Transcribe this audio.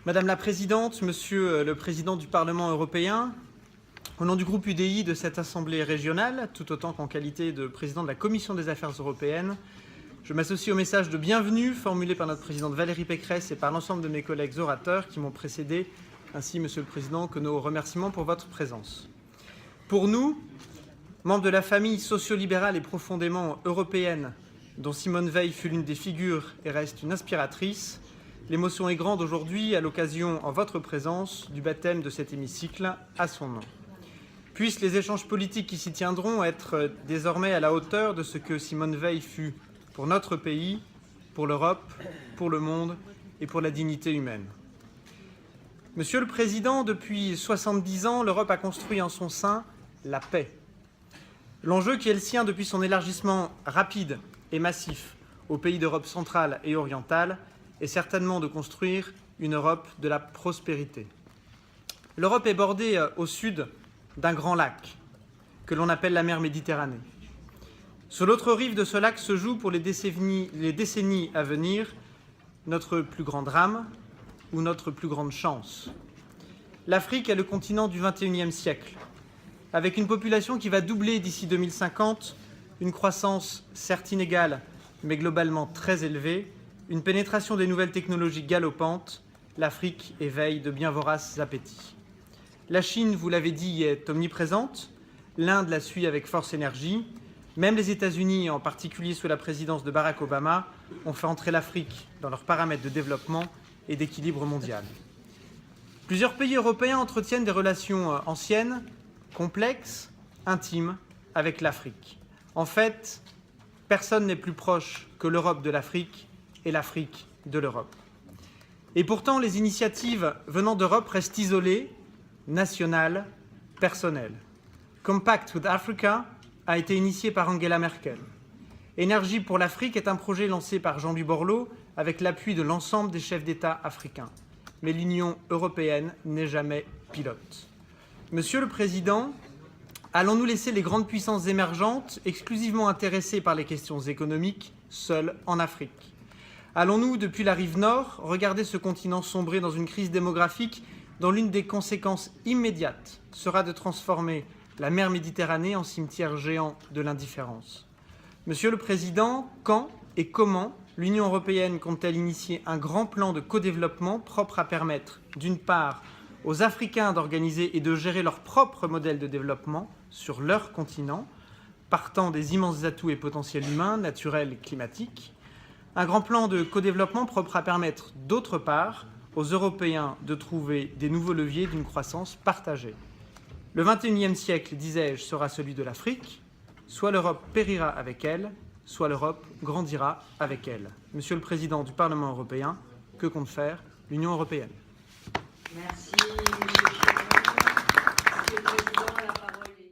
Madame la Présidente, Monsieur le Président du Parlement européen, au nom du groupe UDI de cette Assemblée régionale, tout autant qu'en qualité de président de la Commission des Affaires européennes, je m'associe au message de bienvenue formulé par notre présidente Valérie Pécresse et par l'ensemble de mes collègues orateurs qui m'ont précédé, ainsi, Monsieur le Président, que nos remerciements pour votre présence. Pour nous, membres de la famille socio-libérale et profondément européenne, dont Simone Veil fut l'une des figures et reste une inspiratrice, l'émotion est grande aujourd'hui à l'occasion, en votre présence, du baptême de cet hémicycle à son nom. Puissent les échanges politiques qui s'y tiendront être désormais à la hauteur de ce que Simone Veil fut pour notre pays, pour l'Europe, pour le monde et pour la dignité humaine. Monsieur le Président, depuis 70 ans, l'Europe a construit en son sein la paix. L'enjeu qui est le sien depuis son élargissement rapide et massif aux pays d'Europe centrale et orientale est certainement de construire une Europe de la prospérité. L'Europe est bordée au sud d'un grand lac que l'on appelle la mer Méditerranée. Sur l'autre rive de ce lac se joue pour les décennies à venir notre plus grand drame ou notre plus grande chance. L'Afrique est le continent du XXIe siècle, avec une population qui va doubler d'ici 2050, une croissance certes inégale, mais globalement très élevée, une pénétration des nouvelles technologies galopante, l'Afrique éveille de bien voraces appétits. La Chine, vous l'avez dit, est omniprésente, l'Inde la suit avec force énergie, même les États-Unis, en particulier sous la présidence de Barack Obama, ont fait entrer l'Afrique dans leurs paramètres de développement et d'équilibre mondial. Plusieurs pays européens entretiennent des relations anciennes, complexes, intimes avec l'Afrique. En fait, personne n'est plus proche que l'Europe de l'Afrique et l'Afrique de l'Europe. Et pourtant, les initiatives venant d'Europe restent isolées, nationales, personnelles. Compact with Africa a été initié par Angela Merkel. Énergie pour l'Afrique est un projet lancé par Jean-Louis Borloo avec l'appui de l'ensemble des chefs d'État africains. Mais l'Union européenne n'est jamais pilote. Monsieur le Président, allons-nous laisser les grandes puissances émergentes, exclusivement intéressées par les questions économiques, seules en Afrique? Allons-nous, depuis la rive nord, regarder ce continent sombrer dans une crise démographique dont l'une des conséquences immédiates sera de transformer la mer Méditerranée en cimetière géant de l'indifférence? Monsieur le Président, quand et comment l'Union européenne compte-t-elle initier un grand plan de co-développement propre à permettre, d'une part, aux Africains d'organiser et de gérer leur propre modèle de développement sur leur continent, partant des immenses atouts et potentiels humains, naturels et climatiques, un grand plan de co-développement propre à permettre, d'autre part, aux Européens de trouver des nouveaux leviers d'une croissance partagée. Le XXIe siècle, disais-je, sera celui de l'Afrique. Soit l'Europe périra avec elle, soit l'Europe grandira avec elle. Monsieur le Président du Parlement européen, que compte faire l'Union européenne? Merci, Monsieur le Président. La parole